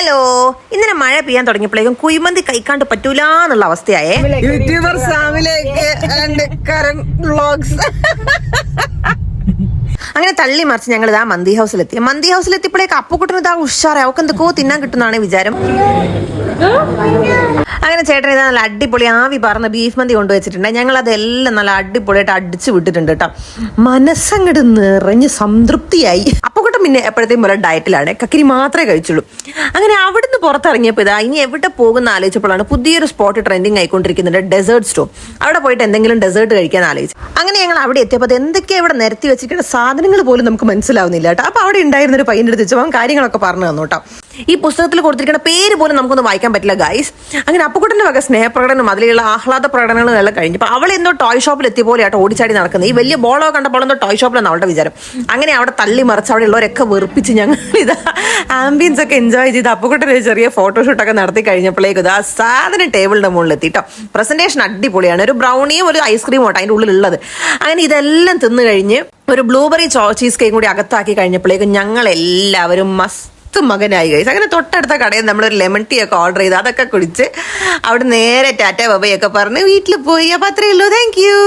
Hello, ഇന്നലെ മഴ പെയ്യാൻ തുടങ്ങിയപ്പോഴേക്കും കുഴിമന്തി കഴിക്കാണ്ട് പറ്റൂല എന്നുള്ള അവസ്ഥയായേ. യൂട്യൂബർ സാമിലേക്ക് അങ്ങനെ തള്ളി മറിച്ച് ഞങ്ങൾ ഇതാ മന്തി ഹൗസിലെത്തി. മന്തി ഹൗസിലെത്തിയപ്പോഴേക്ക് അപ്പുക്കുട്ടന് ഇതാ ഉഷാറേ, അവൾക്ക് എന്തൊക്കെയോ തിന്നാൻ കിട്ടുന്നതാണ് വിചാരം. അങ്ങനെ ചേട്ടൻ ഇതാ നല്ല അടിപൊളി ആവി പറന്ന ബീഫ് മന്തി കൊണ്ടുവച്ചിട്ടുണ്ട്. ഞങ്ങൾ അതെല്ലാം നല്ല അടിപൊളിയായിട്ട് അടിച്ചു വിട്ടിട്ടുണ്ട് കേട്ടോ. മനസ്സങ്ങട് നിറഞ്ഞ് സംതൃപ്തിയായി. അപ്പുക്കുട്ടൻ പിന്നെ എപ്പോഴത്തേക്കും പോലെ ഡയറ്റിലാണ്, കക്കിരി മാത്രമേ കഴിച്ചുള്ളൂ. അങ്ങനെ അവിടുന്ന് പുറത്തിറങ്ങിയപ്പോൾ ഇതാ ഇനി എവിടെ പോകുന്ന ആലോചിച്ചപ്പോഴാണ് പുതിയൊരു സ്പോട്ട് ട്രെൻഡിങ് ആയിക്കൊണ്ടിരിക്കുന്നുണ്ട്, ഡെസേർട്ട് സ്റ്റോർ. അവിടെ പോയിട്ട് എന്തെങ്കിലും ഡെസേർട്ട് കഴിക്കാൻ ആലോചിച്ചു. അങ്ങനെ ഞങ്ങൾ അവിടെ എത്തിയപ്പോൾ അത് എന്തൊക്കെയാണ് ഇവിടെ നിരത്തി വെച്ചിരിക്കുന്ന സാധനങ്ങൾ പോലും നമുക്ക് മനസ്സിലാവുന്നില്ല കേട്ടോ. അപ്പോൾ അവിടെ ഉണ്ടായിരുന്നൊരു പയ്യൻ്റെ അടുത്ത് വെച്ചപ്പോൾ കാര്യങ്ങളൊക്കെ പറഞ്ഞു തന്നു കേട്ടോ. ഈ പുസ്തകത്തിൽ കൊടുത്തിരിക്കുന്ന പേര് പോലും നമുക്കൊന്ന് വായിക്കാൻ പറ്റില്ല ഗൈസ്. അങ്ങനെ അപ്പുക്കുട്ടൻ്റെ വക സ്നേഹപ്രകടനം അതിലുള്ള ആഹ്ലാദ പ്രകടനങ്ങളും എല്ലാം കഴിഞ്ഞപ്പോൾ അവൾ എന്തോ ടോയ് ഷോപ്പിൽ എത്തിയ പോലെയാട്ടോ ഓടിച്ചാടി നടക്കുന്നത്. ഈ വലിയ ബോളോ കണ്ടപ്പോൾ എന്തോ ടോയ് ഷോപ്പിലെന്ന് അവളുടെ വിചാരം. അങ്ങനെ അവിടെ തള്ളി മറിച്ച് അവിടെ ഉള്ളവരൊക്കെ വെറുപ്പിച്ച് ഞങ്ങൾ ഇതാ ആംബിയൻസ് ഒക്കെ എൻജോയ് ചെയ്ത് അപ്പുക്കുട്ടൻ ഒരു ചെറിയ ഫോട്ടോഷൂട്ടൊക്കെ നടത്തി കഴിഞ്ഞപ്പോഴേക്കും ഇതാ സാധനം ടേബിളിൻ്റെ മുകളിൽ എത്തിട്ടോ. പ്രസന്റേഷൻ അടിപൊളിയാണ്. ഒരു ബ്രൗണിയും ഒരു ഐസ്ക്രീമും ആട്ടോ അതിൻ്റെ ഉള്ളിലുള്ളത്. അങ്ങനെ ഇതെല്ലാം തിന്നു കഴിഞ്ഞ് ഒരു ബ്ലൂബെറി ചീസ് കേക്കും കൂടി അകത്താക്കി കഴിഞ്ഞപ്പോഴേക്കും ഞങ്ങൾ എല്ലാവരും മകനായി കഴിച്ചു. അങ്ങനെ തൊട്ടടുത്ത കടയിൽ നമ്മളൊരു ലെമൺ ടീ ഒക്കെ ഓർഡർ ചെയ്ത് അതൊക്കെ കുടിച്ച് അവിടെ നേരെ ടാറ്റ ബബയൊക്കെ പറഞ്ഞ് വീട്ടിൽ പോയി. അപ്പോൾ അത്രയേ ഉള്ളൂ. Thank you.